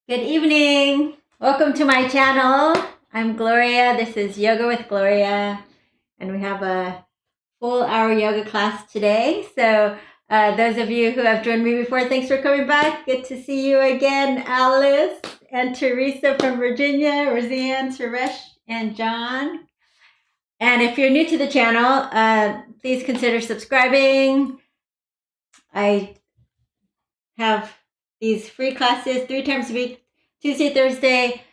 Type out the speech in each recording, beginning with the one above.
Good evening. Welcome to my channel. I'm Gloria. This is Yoga with Gloria, and we have a full hour yoga class today. So those of you who have joined me before, thanks for coming back. Good to see you again, Alice and Teresa from Virginia, Roseanne, Suresh, and John. And if you're new to the channel, please consider subscribing. I have these free classes 3 times a week, Tuesday, Thursday,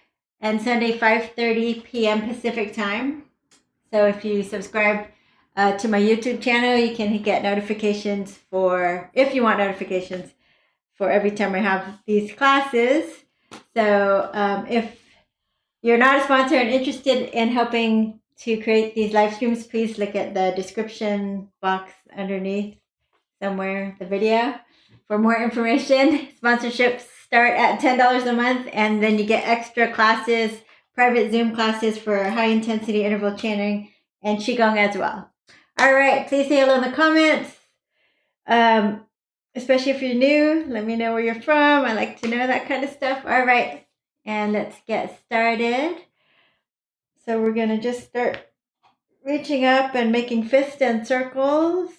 and Sunday, 5:30 p.m. Pacific time. So if you subscribe to my YouTube channel, you can get notifications if you want notifications for every time I have these classes. So if you're not a sponsor and interested in helping to create these live streams, please look at the description box underneath somewhere the video for more information. Sponsorships start at $10 a month, and then you get extra classes, private Zoom classes for high intensity interval chanting and Qigong as well. All right, please say hello in the comments. Especially if you're new, let me know where you're from. I like to know that kind of stuff. All right, and let's get started. So we're gonna just start reaching up and making fists and circles.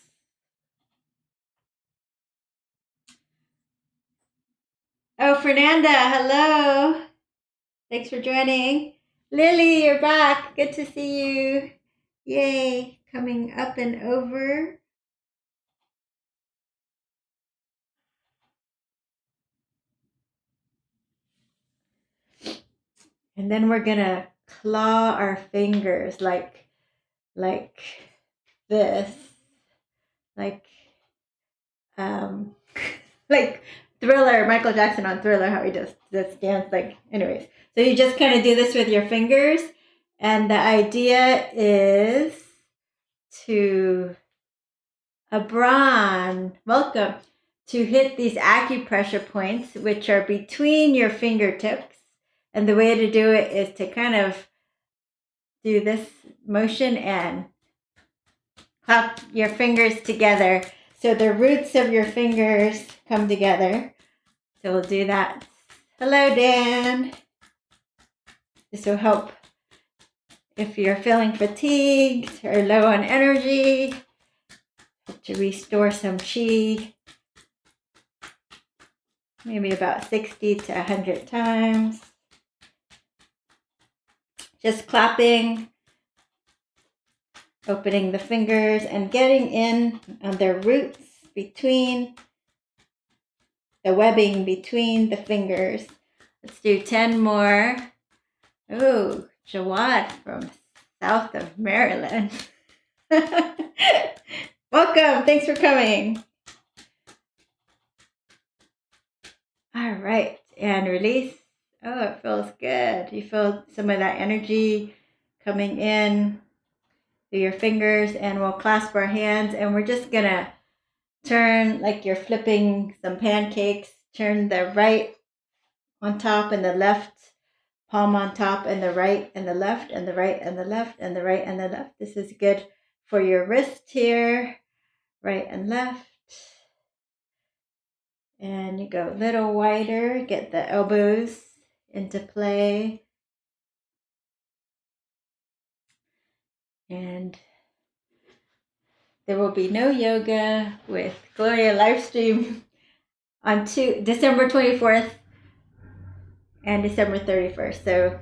Oh, Fernanda, hello. Thanks for joining. Lily, you're back. Good to see you. Yay. Coming up and over. And then we're going to claw our fingers like this. Like Thriller, Michael Jackson on Thriller, how he just dance like, anyways. So you just kind of do this with your fingers. And the idea is to, welcome, to hit these acupressure points, which are between your fingertips. And the way to do it is to kind of do this motion and clap your fingers together. So the roots of your fingers come together. So we'll do that. Hello, Dan. This will help if you're feeling fatigued or low on energy, to restore some chi. Maybe about 60 to 100 times. Just clapping, opening the fingers and getting in on their roots between the webbing between the fingers. Let's do 10 more. Oh, Jawad from south of Maryland. Welcome. Thanks for coming. All right. And release. Oh, it feels good. You feel some of that energy coming in through your fingers, and we'll clasp our hands, and we're just going to turn like you're flipping some pancakes. Turn the right on top and the left palm on top, and the right and the left and the right and the left and the right and the left. This is good for your wrist here, right and left. And you go a little wider, get the elbows into play. And there will be no yoga with Gloria live stream on December 24th and December 31st. So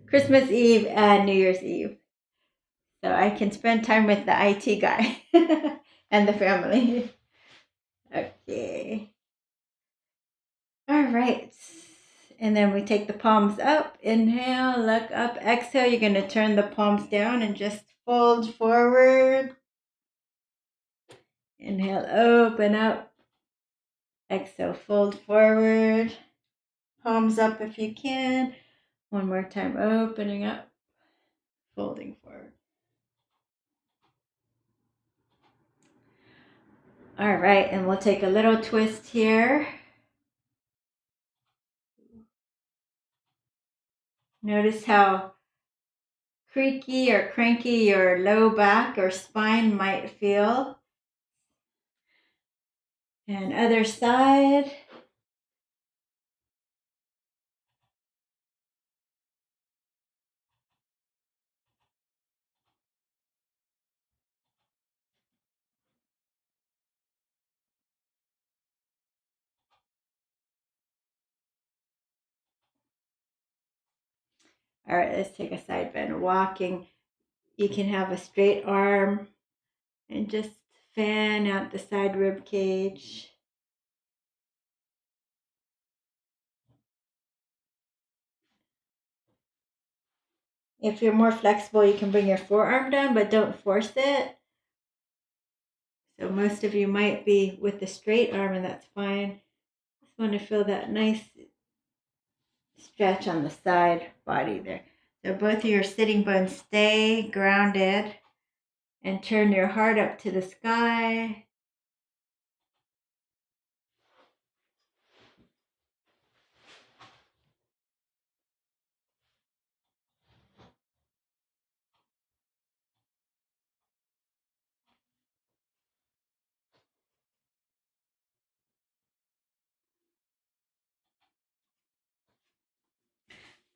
Christmas Eve and New Year's Eve. So I can spend time with the IT guy and the family. Okay. All right. And then we take the palms up. Inhale, look up. Exhale, you're going to turn the palms down and just fold forward. Inhale, open up. Exhale, fold forward. Palms up if you can. One more time, opening up, folding forward. All right, and we'll take a little twist here. Notice how creaky or cranky your low back or spine might feel. And other side. All right, let's take a side bend. Walking, you can have a straight arm and just fan out the side rib cage. If you're more flexible, you can bring your forearm down, but don't force it. So most of you might be with the straight arm, and that's fine. Just want to feel that nice stretch on the side body there. So both of your sitting bones stay grounded, and turn your heart up to the sky.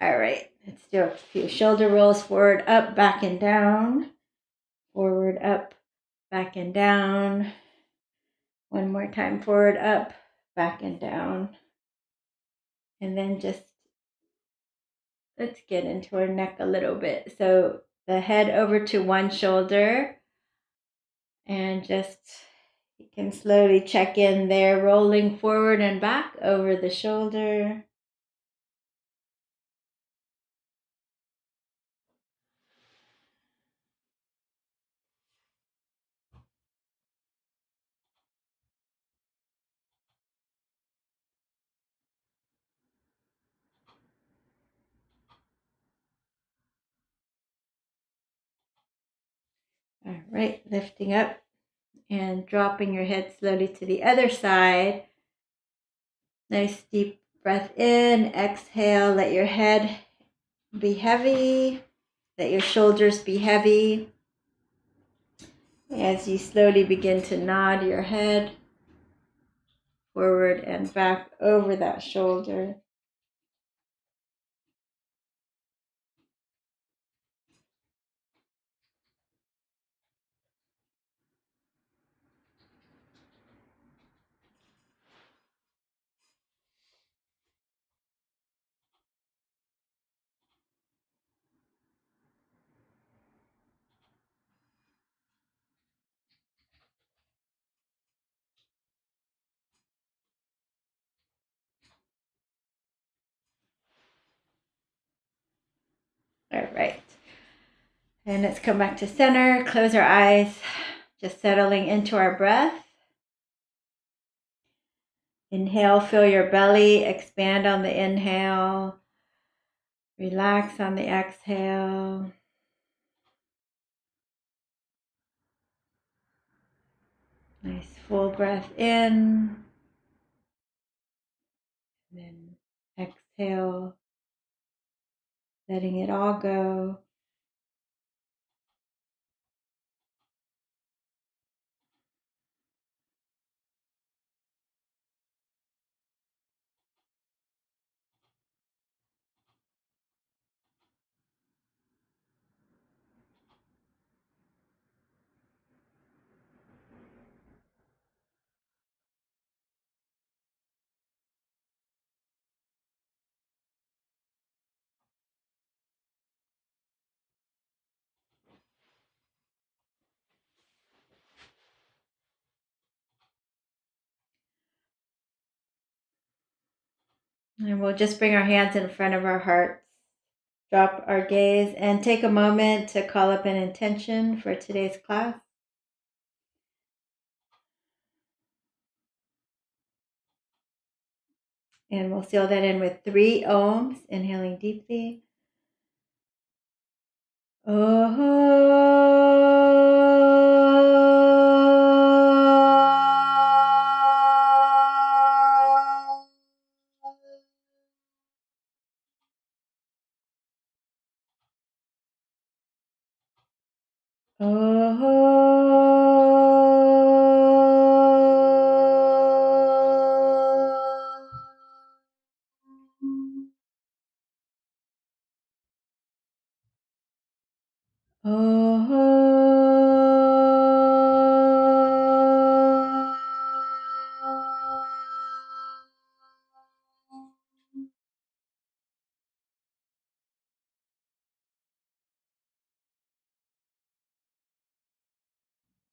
All right, let's do a few shoulder rolls, forward, up, back, and down. Forward, up, back, and down. One more time, forward, up, back, and down. And then just, let's get into our neck a little bit. So the head over to one shoulder, and just, you can slowly check in there, rolling forward and back over the shoulder. All right, lifting up and dropping your head slowly to the other side. Nice deep breath in, exhale, let your head be heavy, let your shoulders be heavy. As you slowly begin to nod your head forward and back over that shoulder. All right. And let's come back to center, close our eyes, just settling into our breath. Inhale, fill your belly, expand on the inhale, relax on the exhale. Nice full breath in, and then exhale, letting it all go. And we'll just bring our hands in front of our hearts, drop our gaze, and take a moment to call up an intention for today's class. And we'll seal that in with 3 ohms, inhaling deeply.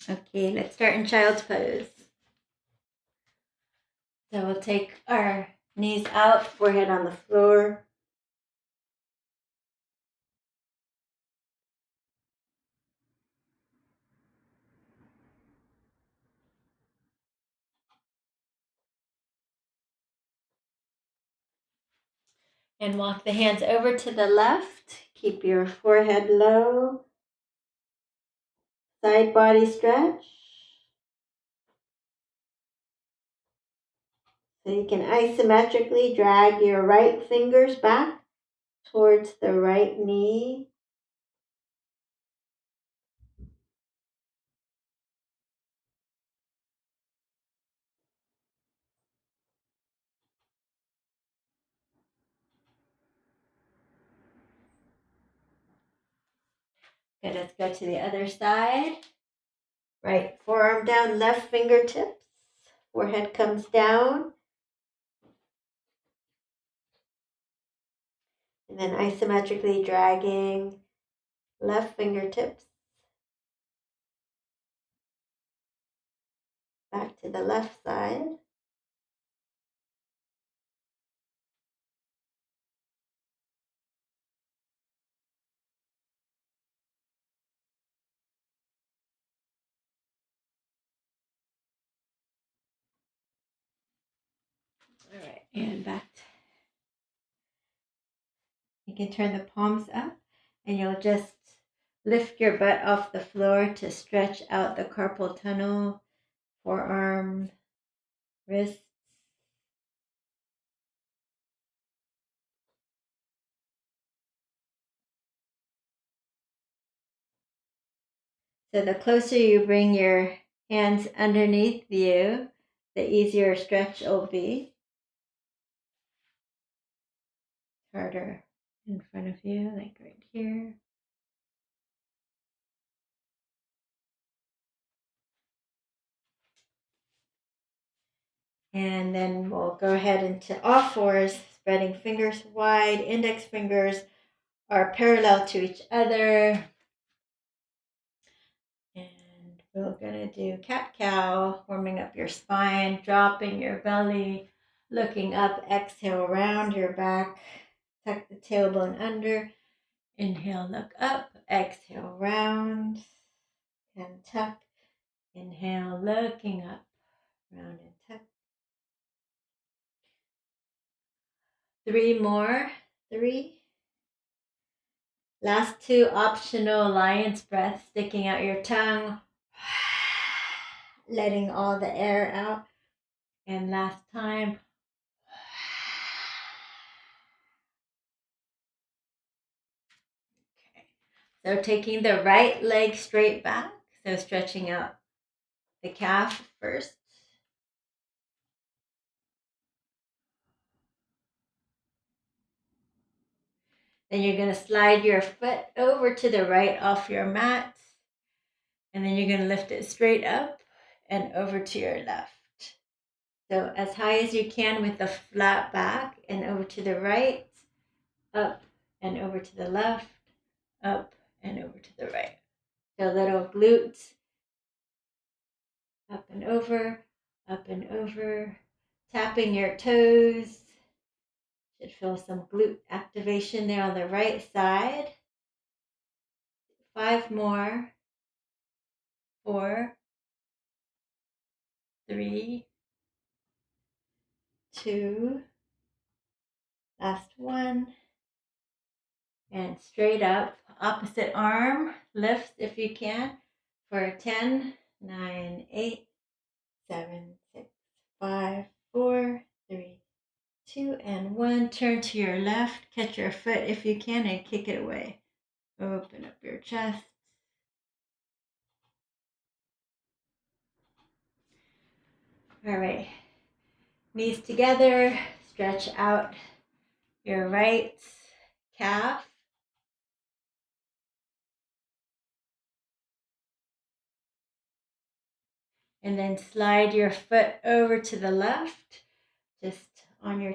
Okay, let's start in child's pose. So we'll take our knees out, forehead on the floor. And walk the hands over to the left. Keep your forehead low. Side body stretch. So you can isometrically drag your right fingers back towards the right knee. Good, let's go to the other side. Right forearm down, left fingertips. Forehead comes down. And then isometrically dragging left fingertips back to the left side. All right, and back. You can turn the palms up and you'll just lift your butt off the floor to stretch out the carpal tunnel, forearm, wrists. So the closer you bring your hands underneath you, the easier stretch will be. Harder in front of you, like right here. And then we'll go ahead into all fours, spreading fingers wide. Index fingers are parallel to each other. And we're going to do cat-cow, warming up your spine, dropping your belly, looking up. Exhale, round your back, tuck the tailbone under. Inhale, look up. Exhale, round and tuck. Inhale, looking up, round and tuck. 3 more. 3. Last 2 optional lion's breath, sticking out your tongue, letting all the air out. And last time. Okay. So taking the right leg straight back, so stretching out the calf first. Then you're going to slide your foot over to the right off your mat. And then you're going to lift it straight up and over to your left. So as high as you can with the flat back and over to the right, up and over to the left, up and over to the right. So little glutes, up and over, tapping your toes. Should feel some glute activation there on the right side. 5 more. 4, 3, 2, last one. And straight up, opposite arm, lifts if you can, for 10, 9, 8, 7, 6, 5, 4, 3, 2, and 1. Turn to your left, catch your foot if you can, and kick it away. Open up your chest. All right, knees together, stretch out your right calf. And then slide your foot over to the left, just on your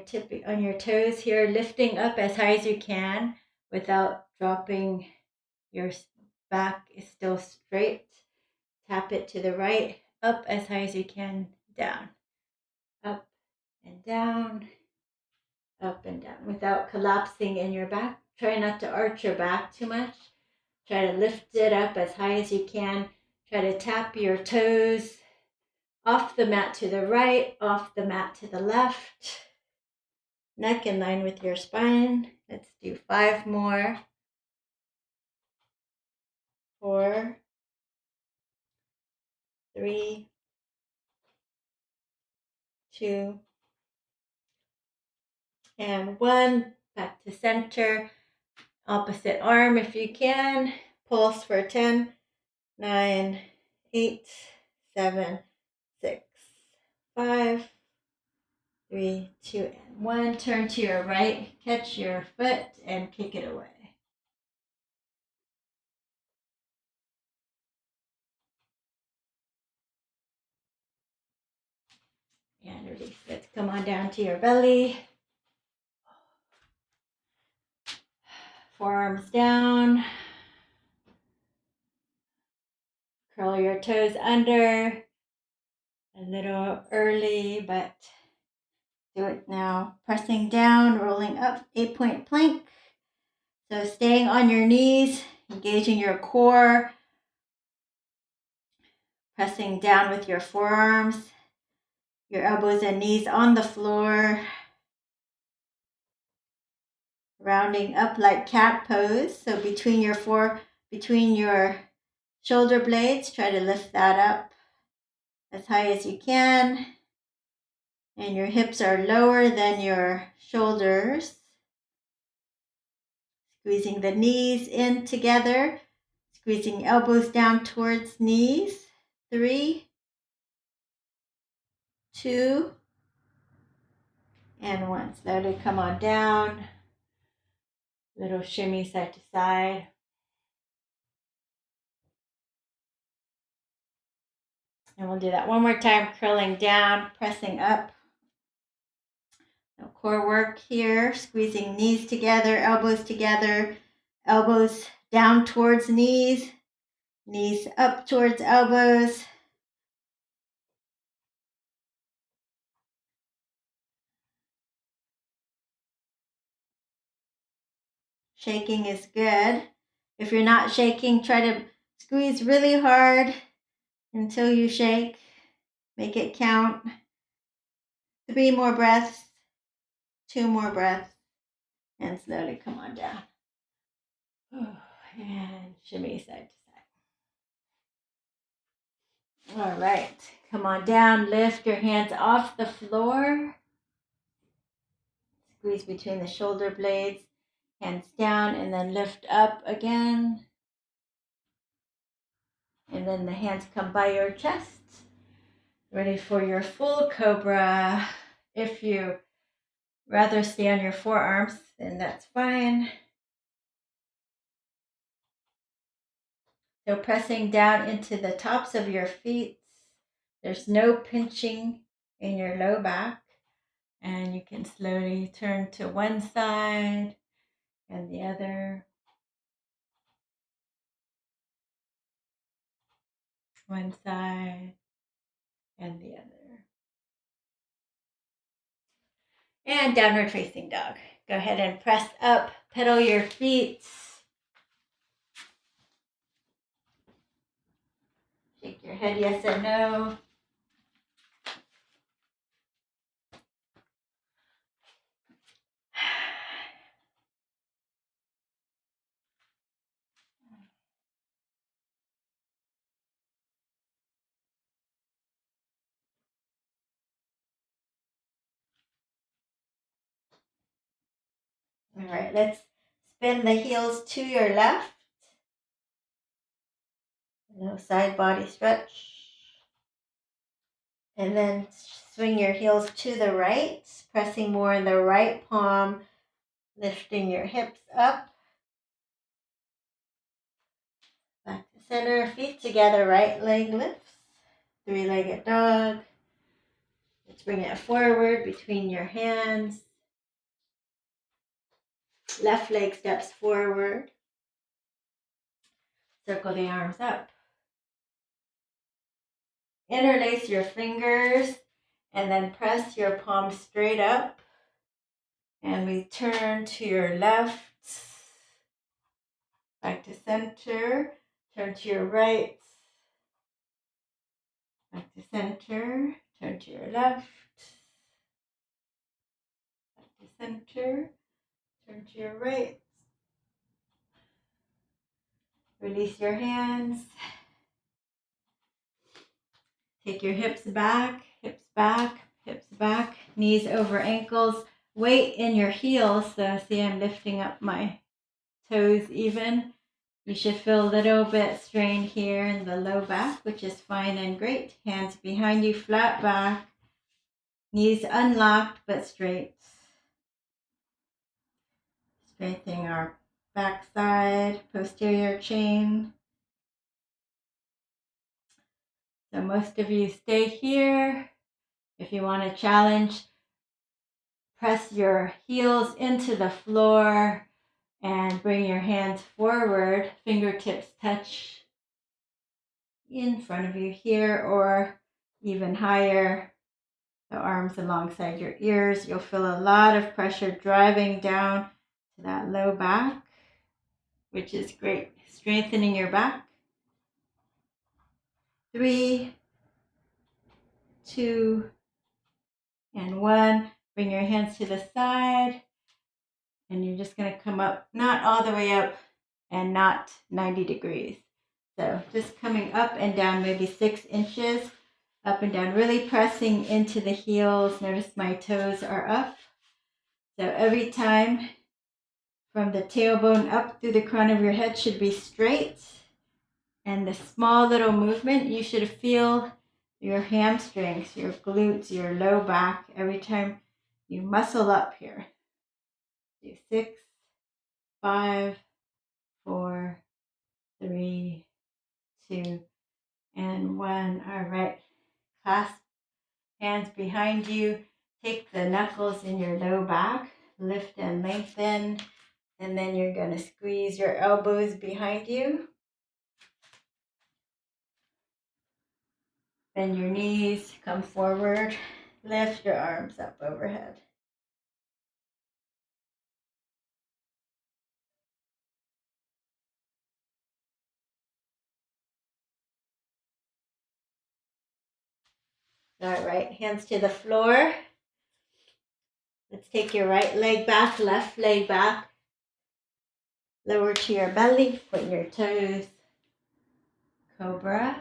toes here, lifting up as high as you can without dropping. Your back is still straight. tap it to the right, up as high as you can, down, up and down, up and down, without collapsing in your back. Try not to arch your back too much. Try to lift it up as high as you can. Try to tap your toes off the mat to the right, off the mat to the left. Neck in line with your spine. Let's do 5 more. 4, 3, 2, and 1. Back to center. Opposite arm if you can. Pulse for 10, 9, 8, 7, 6, 5, 3, 2, and 1. Turn to your right. Catch your foot and kick it away. And release. Let's come on down to your belly. Forearms down. Curl your toes under. A little early, but do it now. Pressing down, rolling up, 8-point plank. So staying on your knees, engaging your core. Pressing down with your forearms, your elbows and knees on the floor. Rounding up like cat pose. So between your shoulder blades, try to lift that up as high as you can. And your hips are lower than your shoulders. Squeezing the knees in together. Squeezing elbows down towards knees. 3, 2, and 1. Slowly come on down. Little shimmy side to side. And we'll do that one more time, curling down, pressing up. No core work here, squeezing knees together, elbows down towards knees, knees up towards elbows. Shaking is good. If you're not shaking, try to squeeze really hard until you shake. Make it count. 3 more breaths, 2 more breaths, and slowly come on down. And shimmy side to side. All right, come on down, lift your hands off the floor. Squeeze between the shoulder blades, hands down, and then lift up again. And then the hands come by your chest. Ready for your full Cobra. If you rather stay on your forearms, then that's fine. So pressing down into the tops of your feet. There's no pinching in your low back. And you can slowly turn to one side and the other. One side and the other. And downward facing dog. Go ahead and press up, pedal your feet. Shake your head yes or no. All right, let's spin the heels to your left. A little side body stretch. And then swing your heels to the right, pressing more in the right palm, lifting your hips up. Back to center, feet together, right leg lifts. 3-legged dog. Let's bring it forward between your hands. Left leg steps forward. Circle the arms up. interlace your fingers and then press your palms straight up. And we turn to your left, back to center, turn to your right, back to center, turn to your left, back to center, turn to your right. Release your hands. Take your hips back, hips back, hips back, knees over ankles. Weight in your heels. So see, I'm lifting up my toes even. You should feel a little bit strained here in the low back, which is fine and great. Hands behind you, flat back. Knees unlocked but straight. Straightening our backside, posterior chain. So most of you stay here. If you want to challenge, press your heels into the floor and bring your hands forward. Fingertips touch in front of you here or even higher. The arms alongside your ears. You'll feel a lot of pressure driving down to that low back, which is great. Strengthening your back. 3, 2, and 1. Bring your hands to the side. And you're just going to come up, not all the way up and not 90 degrees. So just coming up and down maybe 6 inches, up and down, really pressing into the heels. Notice my toes are up. So every time from the tailbone up through the crown of your head should be straight. And the small little movement, you should feel your hamstrings, your glutes, your low back every time you muscle up here. Do 6, 5, 4, 3, 2, and 1. All right. Clasp hands behind you. Take the knuckles in your low back. Lift and lengthen. And then you're going to squeeze your elbows behind you. Bend your knees. Come forward. Lift your arms up overhead. All right, hands to the floor. Let's take your right leg back, left leg back. Lower to your belly, point your toes. Cobra.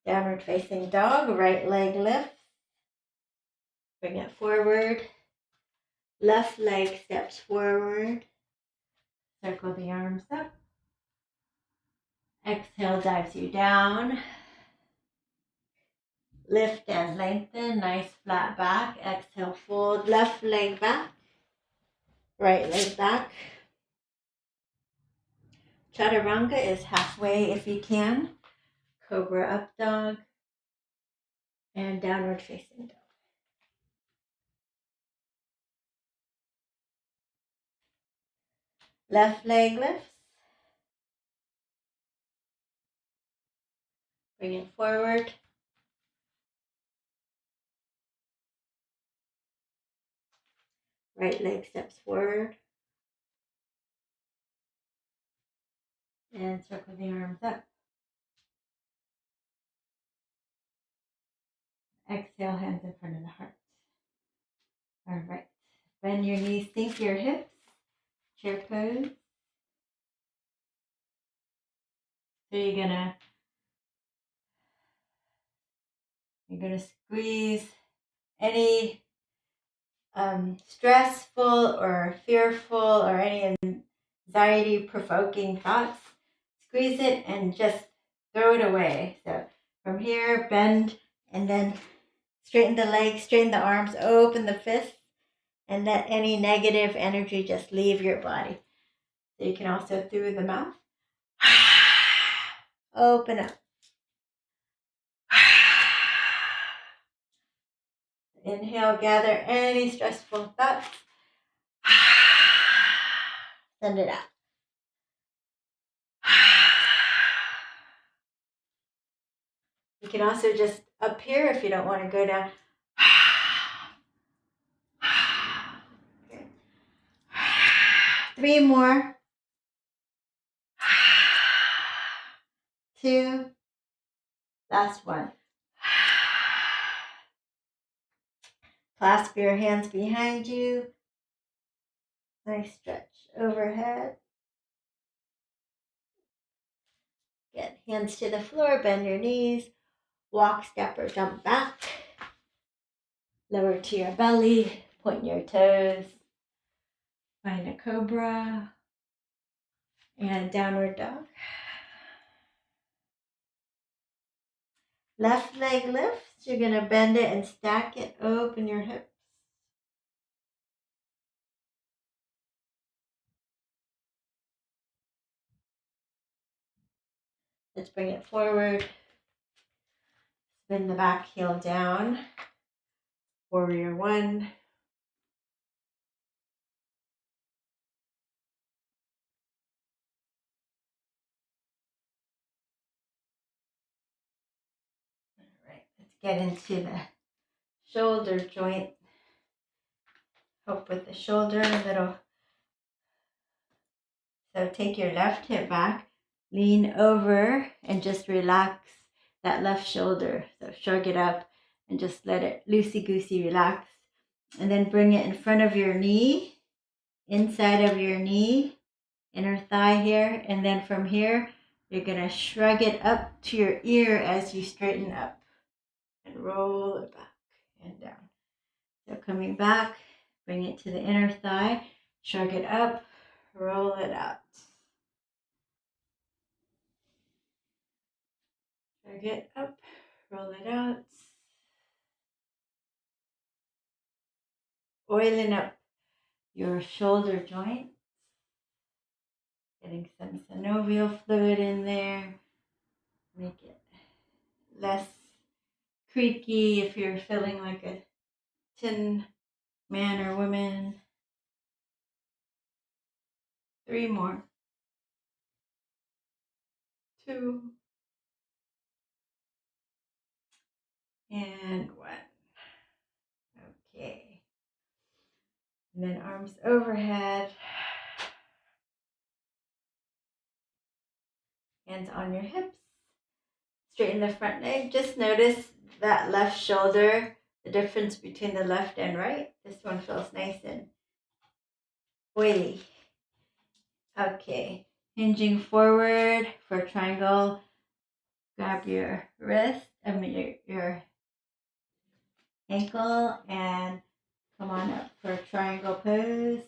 Downward facing dog, right leg lifts. Bring it forward. Left leg steps forward. Circle the arms up. Exhale, dives you down. Lift and lengthen, nice flat back. Exhale, fold, left leg back. Right leg back. Chaturanga is halfway if you can. Cobra up dog. And downward facing dog. Left leg lifts. Bring it forward. Right leg steps forward. And circle the arms up. Exhale, hands in front of the heart. All right. Bend your knees, sink your hips. Chair pose. So you're gonna squeeze any stressful or fearful or any anxiety provoking thoughts. Squeeze it and just throw it away. So from here, bend and then straighten the legs, straighten the arms, open the fists, and let any negative energy just leave your body. So you can also through the mouth. Open up. Inhale, gather any stressful thoughts. Send it out. You can also just up here if you don't want to go down. Good. 3 more. 2. Last one. Clasp your hands behind you. Nice stretch overhead. Good. Hands to the floor, bend your knees. Walk, step, or jump back. Lower to your belly, point your toes. Find a cobra and downward dog. Left leg lifts. You're going to bend it and stack it. Open your hips. Let's bring it forward. Spin the back heel down. Warrior 1. All right, let's get into the shoulder joint. Help with the shoulder a little. So take your left hip back, lean over, and just relax that left shoulder. So shrug it up and just let it loosey-goosey relax. And then bring it in front of your knee, inside of your knee, inner thigh here. And then from here, you're going to shrug it up to your ear as you straighten up. And roll it back and down. So coming back, bring it to the inner thigh, shrug it up, roll it out. Shrug it up, roll it out. Oiling up your shoulder joint. Getting some synovial fluid in there. Make it less creaky if you're feeling like a tin man or woman. 3 more. 2. And 1. Okay. And then arms overhead. Hands on your hips. Straighten the front leg. Just notice that left shoulder, the difference between the left and right. This one feels nice and oily. Okay. Hinging forward for triangle. Grab your wrist, your ankle, and come on up for a triangle pose.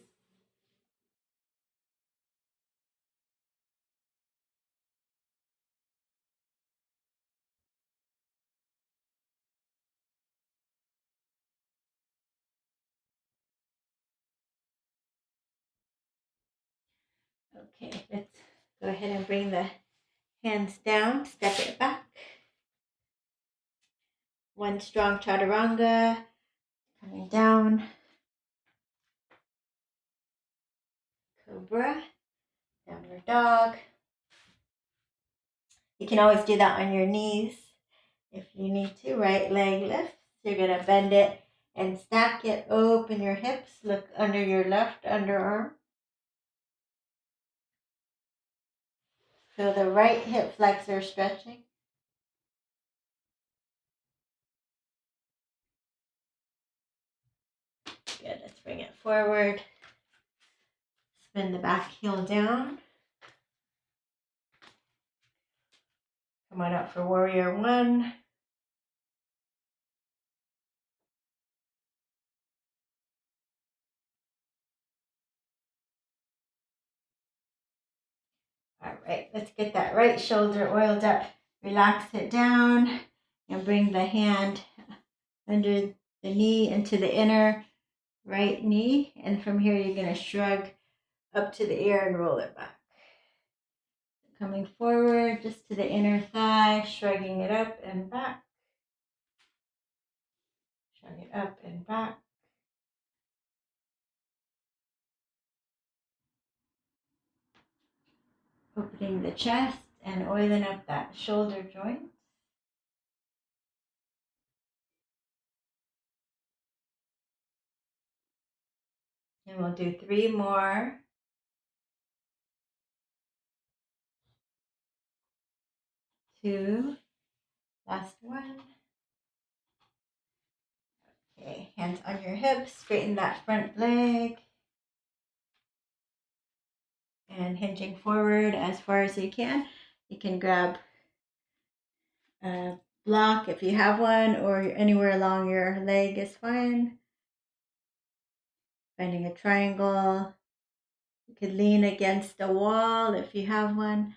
Okay, let's go ahead and bring the hands down, step it back. One strong chaturanga, coming down. Cobra, downward dog. You can always do that on your knees if you need to. Right leg lifts. You're going to bend it and stack it. Open your hips. Look under your left underarm. Feel the right hip flexor stretching. Good. Let's bring it forward. Spin the back heel down. Come on up for warrior 1. All right, let's get that right shoulder oiled up. Relax it down and bring the hand under the knee into the inner right knee. And from here, you're going to shrug up to the ear and roll it back. Coming forward just to the inner thigh, shrugging it up and back. Shrug it up and back. Opening the chest and oiling up that shoulder joint. And we'll do 3 more. 2, last one. Okay, hands on your hips, straighten that front leg. And hinging forward as far as you can. You can grab a block if you have one, or anywhere along your leg is fine. Finding a triangle. You could lean against a wall if you have one.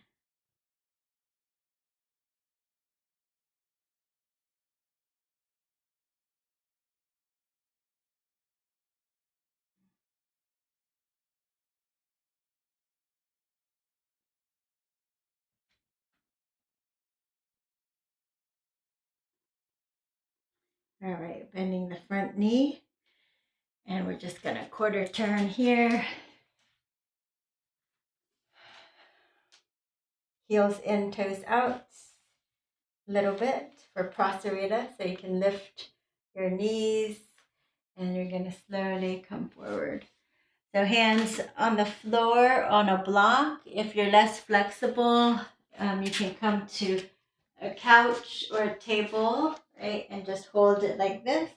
All right, bending the front knee. And we're just going to quarter turn here. Heels in, toes out. A little bit for prasarita, so you can lift your knees. And you're going to slowly come forward. So hands on the floor on a block. If you're less flexible, you can come to a couch or a table, right? And just hold it like this.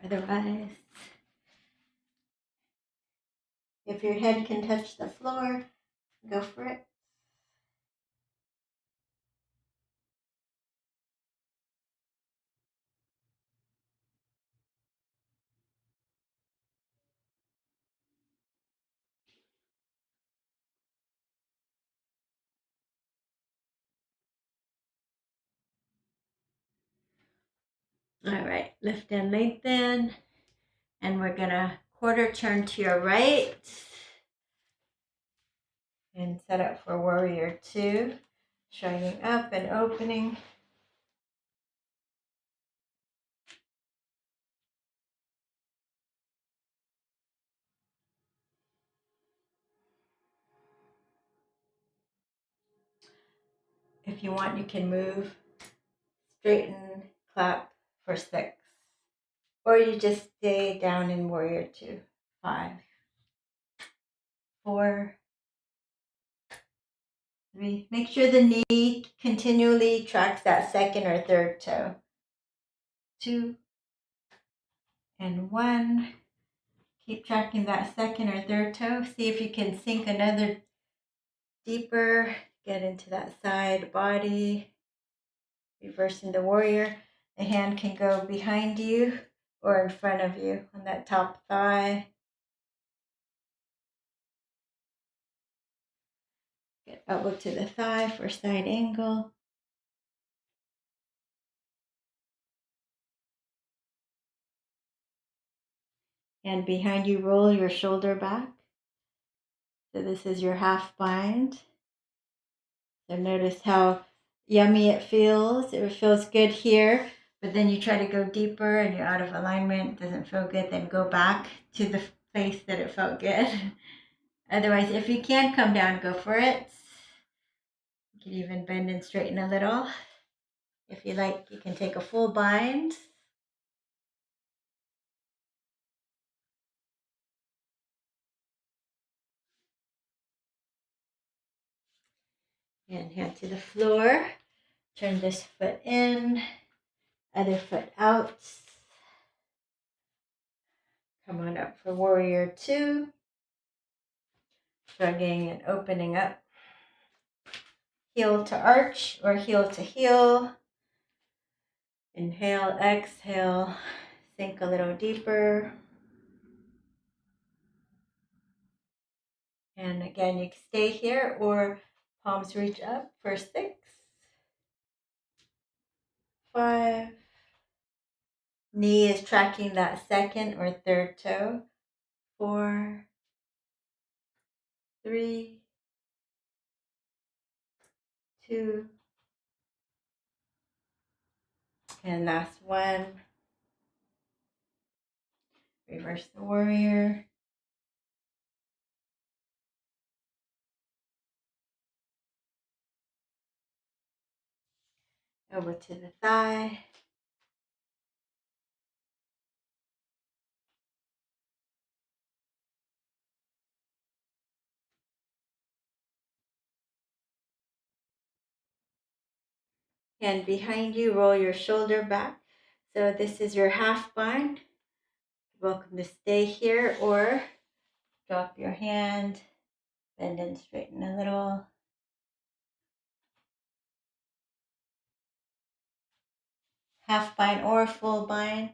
Otherwise, if your head can touch the floor, go for it. All right, lift and lengthen. And we're gonna quarter turn to your right and set up for warrior 2. Shining up and opening. If you want, you can move, straighten, clap for 6. Or you just stay down in warrior 2. 5, 4, 3. Make sure the knee continually tracks that second or third toe. 2 and 1. Keep tracking that second or third toe. See if you can sink another deeper. Get into that side body. Reversing the warrior. The hand can go behind you or in front of you on that top thigh. Get elbow to the thigh for side angle. And behind you, roll your shoulder back. So this is your half bind. So notice how yummy it feels. It feels good here, but then you try to go deeper and you're out of alignment, doesn't feel good, then go back to the place that it felt good. Otherwise, if you can come down, go for it. You can even bend and straighten a little. If you like, you can take a full bind. And hand to the floor. Turn this foot in, other foot out. Come on up for warrior 2. Shrugging and opening up. Heel to arch or heel to heel. Inhale, exhale, sink a little deeper. And again, you can stay here or palms reach up for 6, 5. Knee is tracking that second or third toe. 4, 3, 2, and last one. Reverse the warrior. Over to the thigh. Hand behind you, roll your shoulder back. So this is your half bind. Welcome to stay here or drop your hand, bend and straighten a little. Half bind or full bind.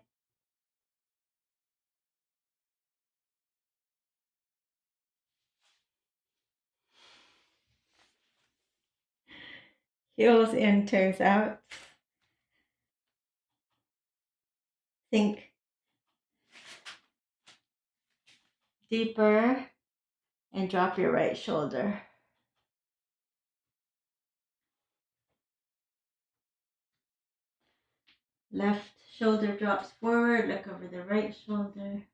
Heels in, toes out. Sink deeper and drop your right shoulder. Left shoulder drops forward, look over the right shoulder.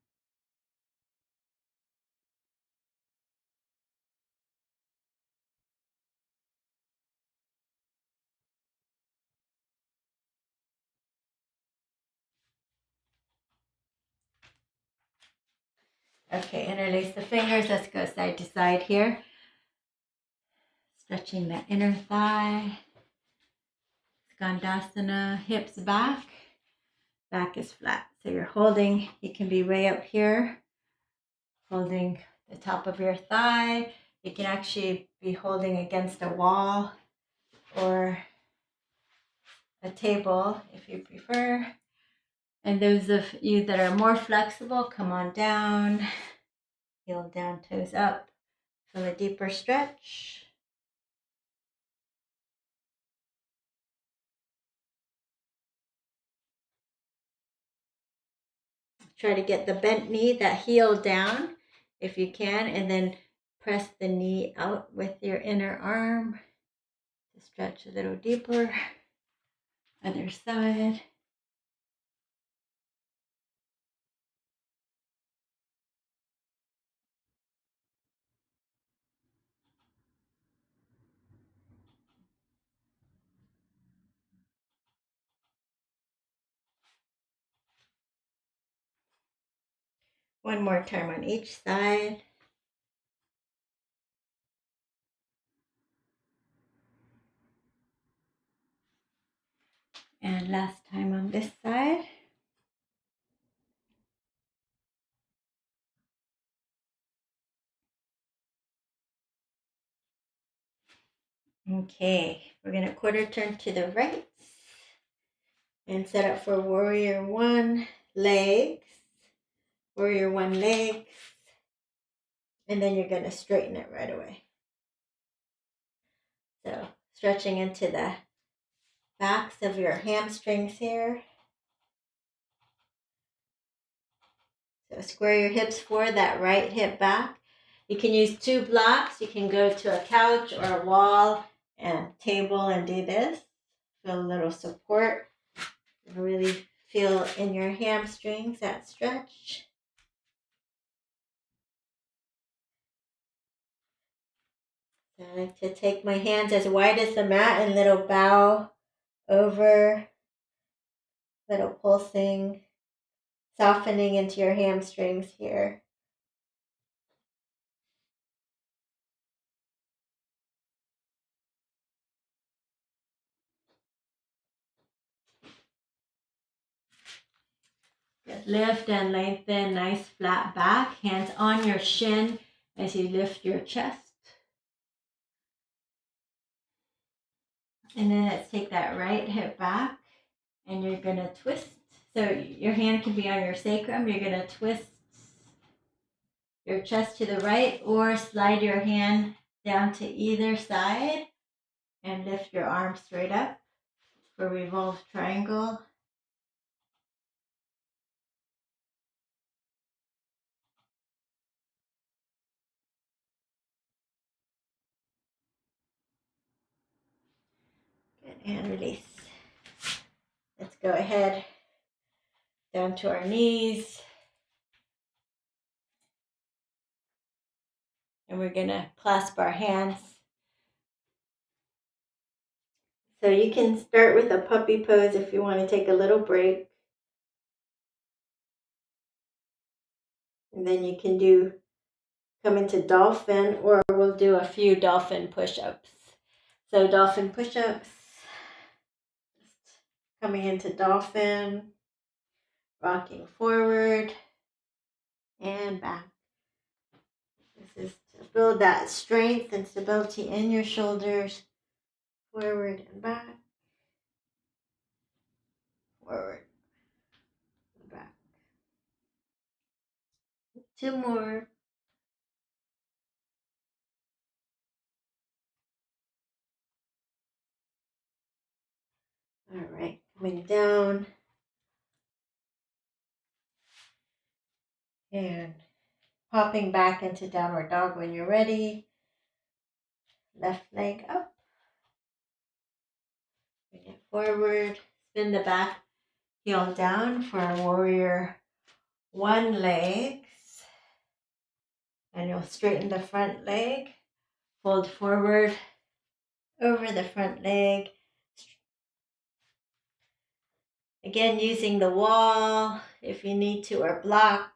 Okay, interlace the fingers. Let's go side to side here. Stretching the inner thigh. Skandasana, hips back. Back is flat. So you're holding, you can be way up here, holding the top of your thigh. You can actually be holding against a wall or a table if you prefer. And those of you that are more flexible, come on down. Heel down, toes up. Feel a deeper stretch. Try to get the bent knee, that heel down if you can, and then press the knee out with your inner arm to stretch a little deeper. Other side. One more time on each side. And last time on this side. Okay, we're going to quarter turn to the right and set up for warrior one, legs, warrior one, legs, and then you're going to straighten it right away. So stretching into the backs of your hamstrings here. So square your hips forward, that right hip back. You can use 2 blocks. You can go to a couch or a wall and table and do this. Feel a little support. Really feel in your hamstrings that stretch. So I like to take my hands as wide as the mat and little bow over, little pulsing, softening into your hamstrings here. Good. Lift and lengthen, nice flat back. Hands on your shin as you lift your chest. And then let's take that right hip back and you're going to twist. So your hand can be on your sacrum. You're going to twist your chest to the right or slide your hand down to either side and lift your arm straight up for revolved triangle. Good, and release. Let's go ahead down to our knees. And we're going to clasp our hands. So you can start with a puppy pose if you want to take a little break. And then you can come into dolphin, or we'll do a few dolphin push-ups. So dolphin push-ups. Coming into dolphin, rocking forward and back. This is to build that strength and stability in your shoulders, forward and back, forward and back. 2 more. All right, coming down and popping back into downward dog when you're ready. Left leg up. Bring it forward. Spin the back heel down for warrior 1 legs. And you'll straighten the front leg. Fold forward over the front leg. Again, using the wall if you need to, or blocks.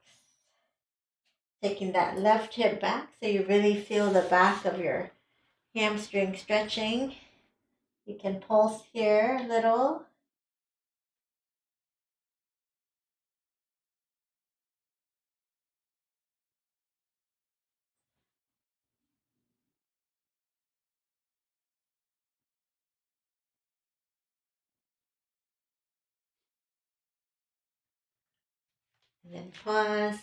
Taking that left hip back so you really feel the back of your hamstring stretching. You can pulse here a little. And then pause.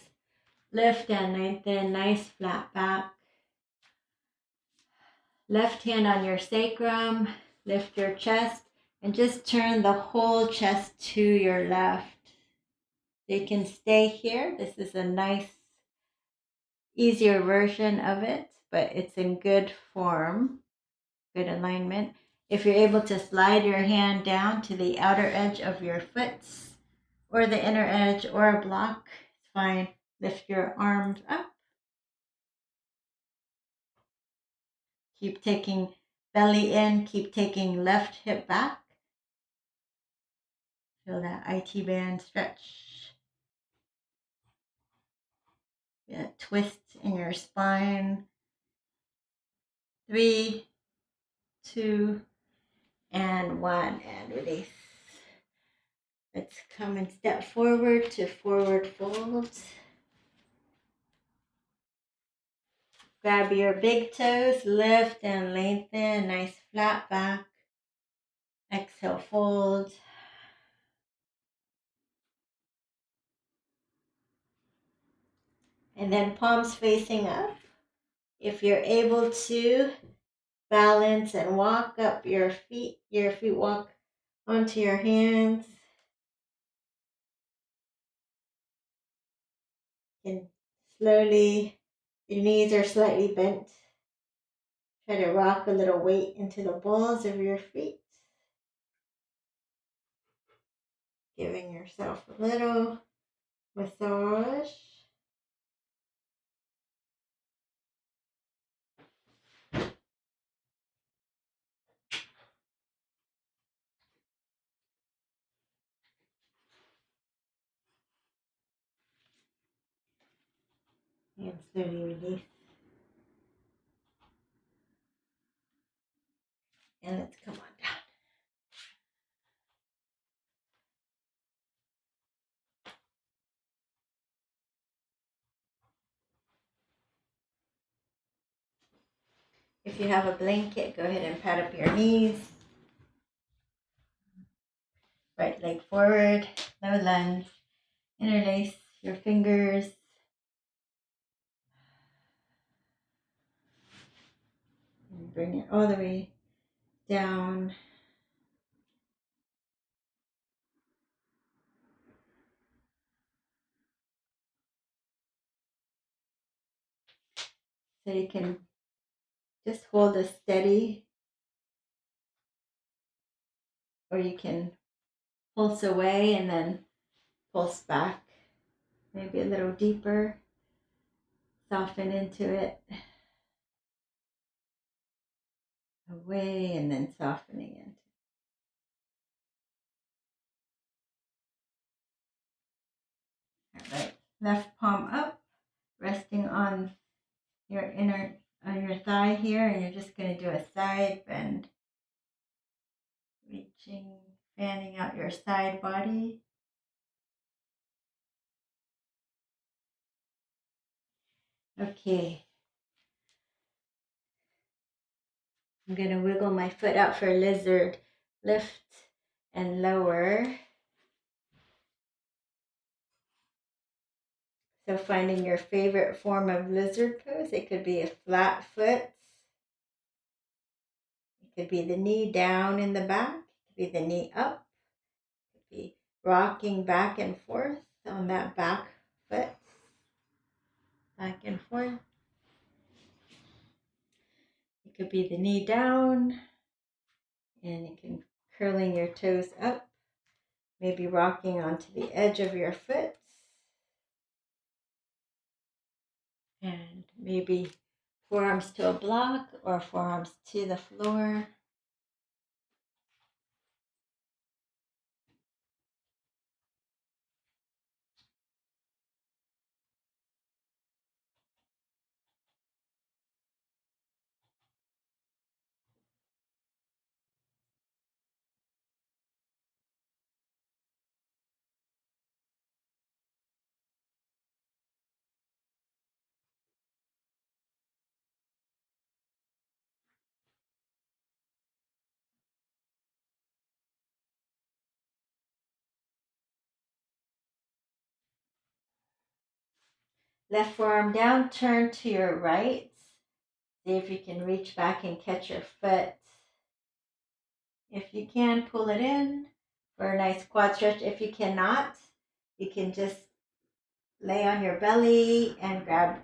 Lift and lengthen, nice flat back. Left hand on your sacrum, lift your chest, and just turn the whole chest to your left. You can stay here. This is a nice, easier version of it, but it's in good form, good alignment. If you're able to slide your hand down to the outer edge of your foot or the inner edge or a block, it's fine. Lift your arms up. Keep taking belly in, keep taking left hip back. Feel that IT band stretch. That twist in your spine. 3, 2, and 1, and release. Let's come and step forward to forward fold. Grab your big toes, lift and lengthen, nice flat back. Exhale, fold. And then palms facing up. If you're able to, balance and walk up your feet walk onto your hands. You can slowly, your knees are slightly bent. Try to rock a little weight into the balls of your feet. Giving yourself a little massage. And slowly release. And let's come on down. If you have a blanket, go ahead and pad up your knees. Right leg forward, no lunge. Interlace your fingers. And bring it all the way down. So you can just hold it steady, or you can pulse away and then pulse back, maybe a little deeper, soften into it, away and then softening into it. All right, left palm up, resting on your thigh here, and you're just going to do a side bend, reaching Fanning out your side body. Okay. I'm going to wiggle my foot out for lizard. Lift and lower. So finding your favorite form of lizard pose. It could be a flat foot. It could be the knee down in the back. It could be the knee up. It could be rocking back and forth on that back foot. Back and forth. It could be the knee down. And you can curling your toes up. Maybe rocking onto the edge of your foot. And maybe forearms to a block or forearms to the floor. Left forearm down, turn to your right. See if you can reach back and catch your foot. If you can, pull it in for a nice quad stretch. If you cannot, you can just lay on your belly and grab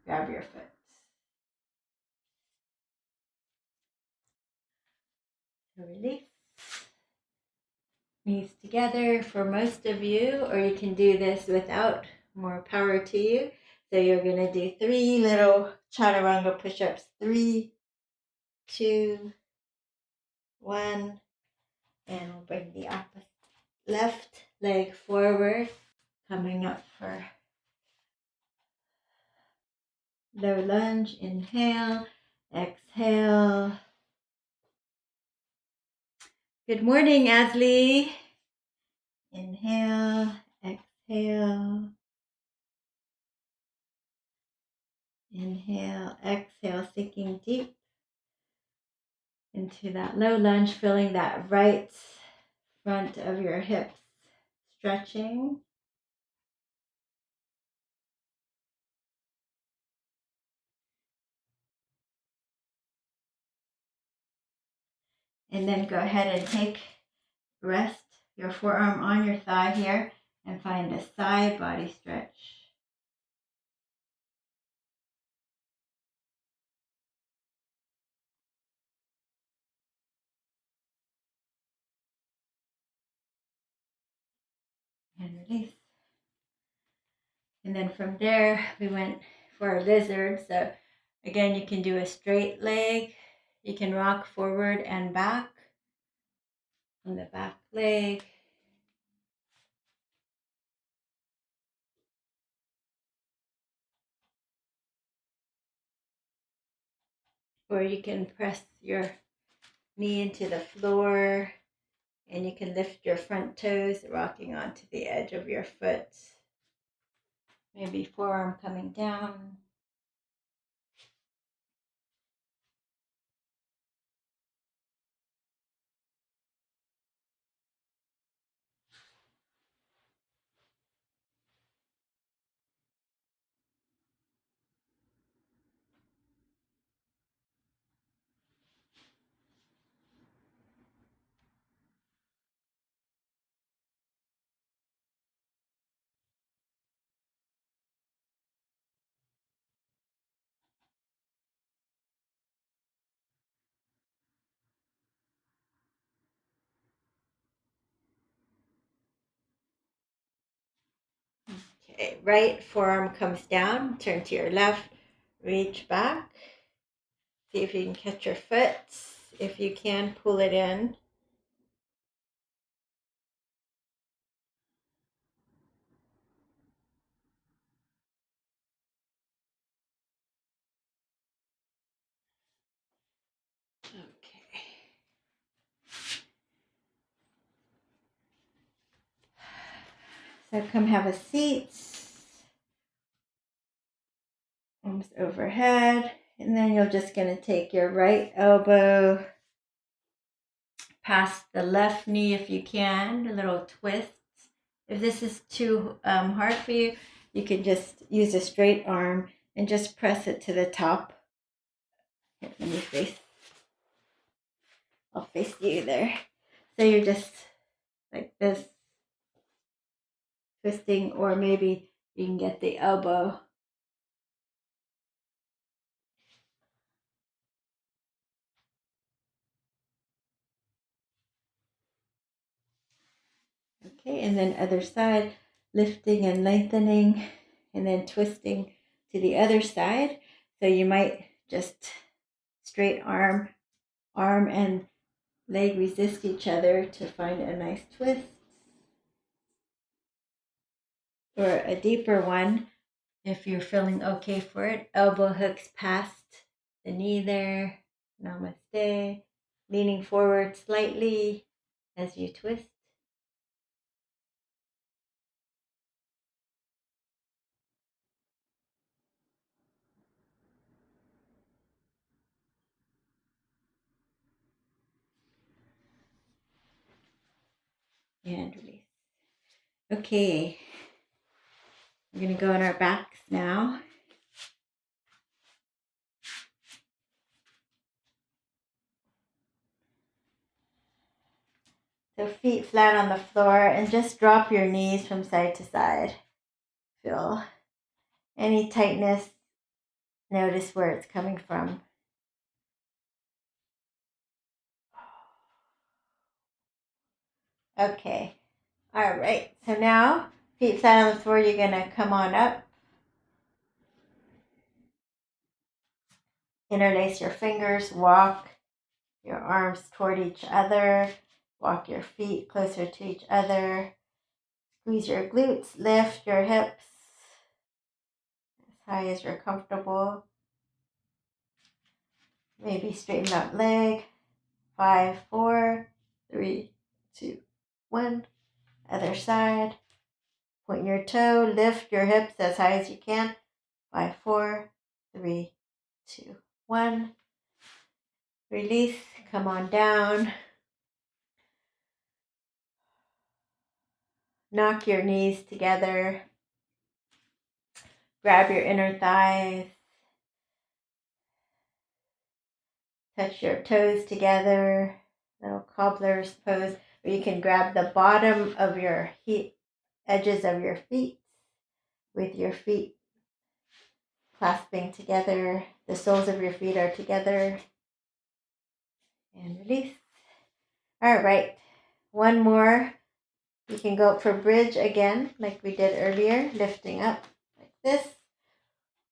your foot. So release. Knees together for most of you, or you can do this without. More power to you. So you're going to do 3 little chaturanga push-ups. 3, 2, 1. And we'll bring the opposite left leg forward. Coming up for low lunge. Inhale, exhale. Good morning, Asli. Inhale, exhale. Inhale, exhale, sinking deep into that low lunge, feeling that right front of your hips stretching. And then go ahead and rest your forearm on your thigh here and find a side body stretch. And release. And then from there, we went for a lizard. So again, you can do a straight leg. You can rock forward and back on the back leg. Or you can press your knee into the floor and you can lift your front toes, rocking onto the edge of your foot. Maybe forearm coming down. Okay, right forearm comes down, turn to your left, reach back. See if you can catch your foot. If you can, pull it in. Okay. So come have a seat. Arms overhead. And then you're just going to take your right elbow past the left knee if you can, a little twist. If this is too hard for you, you can just use a straight arm and just press it to the top. Here, let me face. I'll face you there. So you're just like this, twisting, or maybe you can get the elbow. Okay, and then other side, lifting and lengthening, and then twisting to the other side. So you might just straight arm and leg resist each other to find a nice twist. Or a deeper one, if you're feeling okay for it, elbow hooks past the knee there. Namaste. Leaning forward slightly as you twist. And release. Okay. We're going to go on our backs now. So feet flat on the floor, and just drop your knees from side to side. Feel any tightness. Notice where it's coming from. Okay. All right. So now, feet flat on the floor, you're going to come on up. Interlace your fingers. Walk your arms toward each other. Walk your feet closer to each other. Squeeze your glutes. Lift your hips as high as you're comfortable. Maybe straighten up leg. 5, 4, 3, 2, 1. Other side. Point your toe. Lift your hips as high as you can. 5, 4, 3, 2, 1. Release. Come on down. Knock your knees together. Grab your inner thighs. Touch your toes together. Little cobbler's pose. Or you can grab the bottom of your edges of your feet with your feet clasping together. The soles of your feet are together. And release. All right. One more. You can go up for bridge again, like we did earlier, lifting up like this.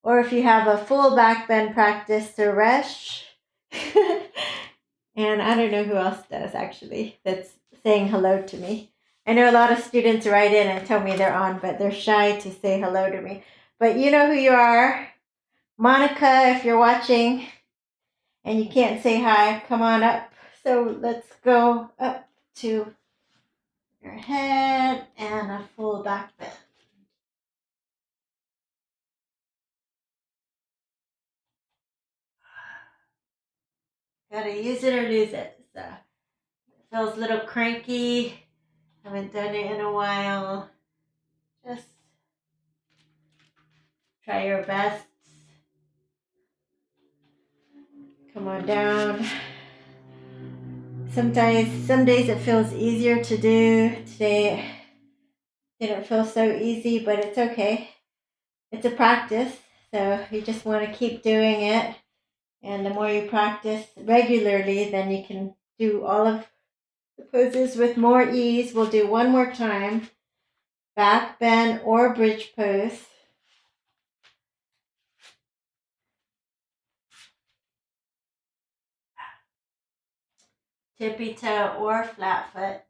Or if you have a full back bend practice, Suresh. And I don't know who else does, actually, that's saying hello to me. I know a lot of students write in and tell me they're on, but they're shy to say hello to me. But you know who you are. Monica, if you're watching and you can't say hi, come on up. So let's go up to your head and a full back bend. Gotta use it or lose it. So it feels a little cranky. Haven't done it in a while. Just try your best. Come on down. Some days it feels easier to do. Today didn't feel so easy, but it's okay. It's a practice, so you just want to keep doing it. And the more you practice regularly, then you can do all of the poses with more ease. We'll do one more time. Back bend or bridge pose. Tippy toe or flat foot.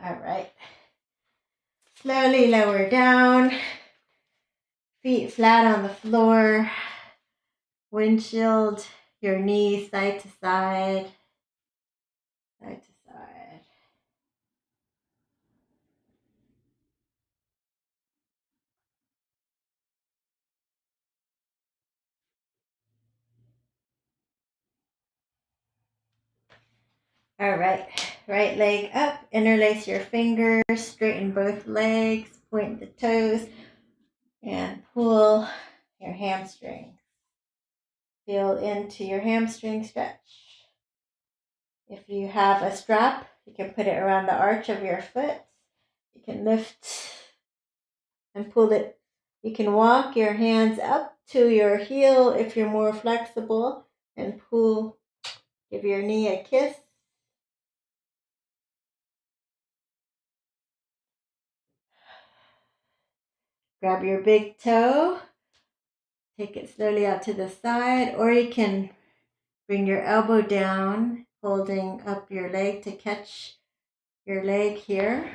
All right. Slowly lower down. Feet flat on the floor. Windshield your knees side to side, side to side. All right, right leg up, interlace your fingers, straighten both legs, point the toes, and pull your hamstring. Feel into your hamstring stretch. If you have a strap, you can put it around the arch of your foot. You can lift and pull it. You can walk your hands up to your heel if you're more flexible and pull. Give your knee a kiss. Grab your big toe. Take it slowly out to the side, or you can bring your elbow down, holding up your leg to catch your leg here.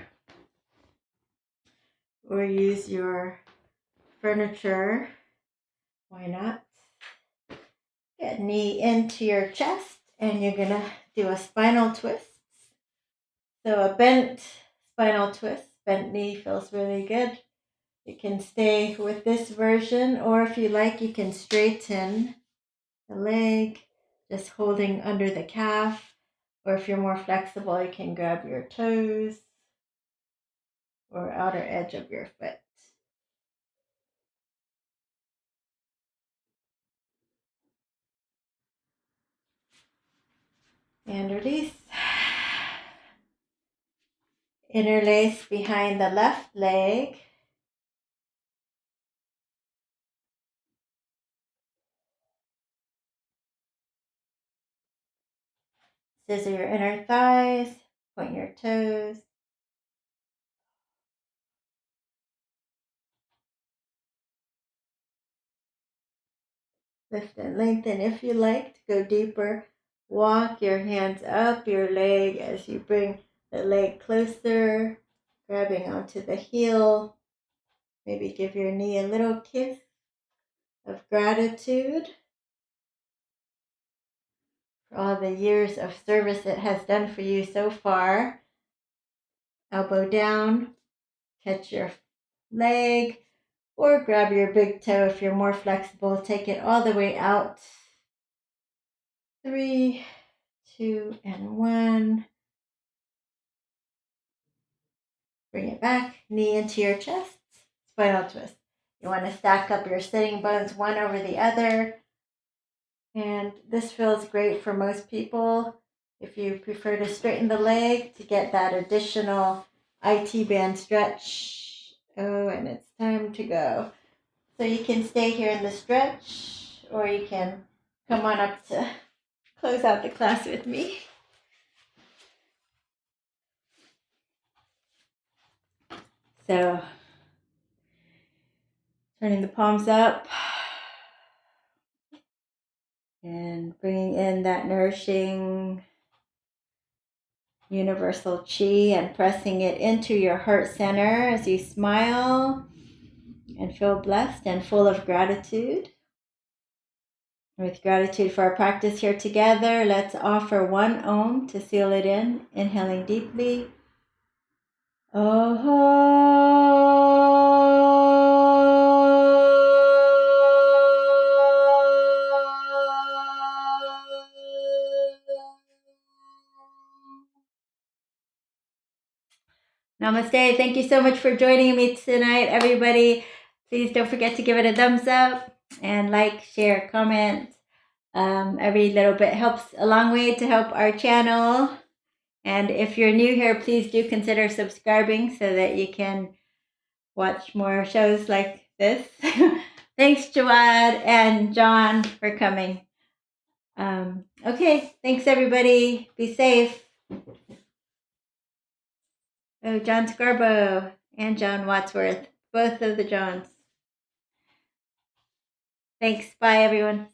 Or use your furniture. Why not? Get knee into your chest, and you're gonna do a spinal twist. So a bent spinal twist, bent knee feels really good. You can stay with this version, or if you like, you can straighten the leg, just holding under the calf. Or if you're more flexible, you can grab your toes or outer edge of your foot. And release. Interlace behind the left leg. Scissor your inner thighs, point your toes. Lift and lengthen if you like to go deeper. Walk your hands up your leg as you bring the leg closer, grabbing onto the heel. Maybe give your knee a little kiss of gratitude for all the years of service it has done for you so far. Elbow down, catch your leg, or grab your big toe if you're more flexible. Take it all the way out. 3, 2, and 1. Bring it back, knee into your chest, spinal twist. You want to stack up your sitting bones one over the other. And this feels great for most people. If you prefer to straighten the leg to get that additional IT band stretch. Oh, and it's time to go. So you can stay here in the stretch, or you can come on up to close out the class with me. So, turning the palms up and bringing in that nourishing universal chi and pressing it into your heart center as you smile and feel blessed and full of gratitude. With gratitude for our practice here together, let's offer one Om to seal it in, inhaling deeply. Namaste. Thank you so much for joining me tonight, everybody. Please don't forget to give it a thumbs up and like, share, comment. Every little bit helps a long way to help our channel. And if you're new here, please do consider subscribing so that you can watch more shows like this. Thanks, Jawad and John, for coming. Okay, thanks, everybody. Be safe. Oh, John Scarborough and John Wadsworth, both of the Johns. Thanks. Bye, everyone.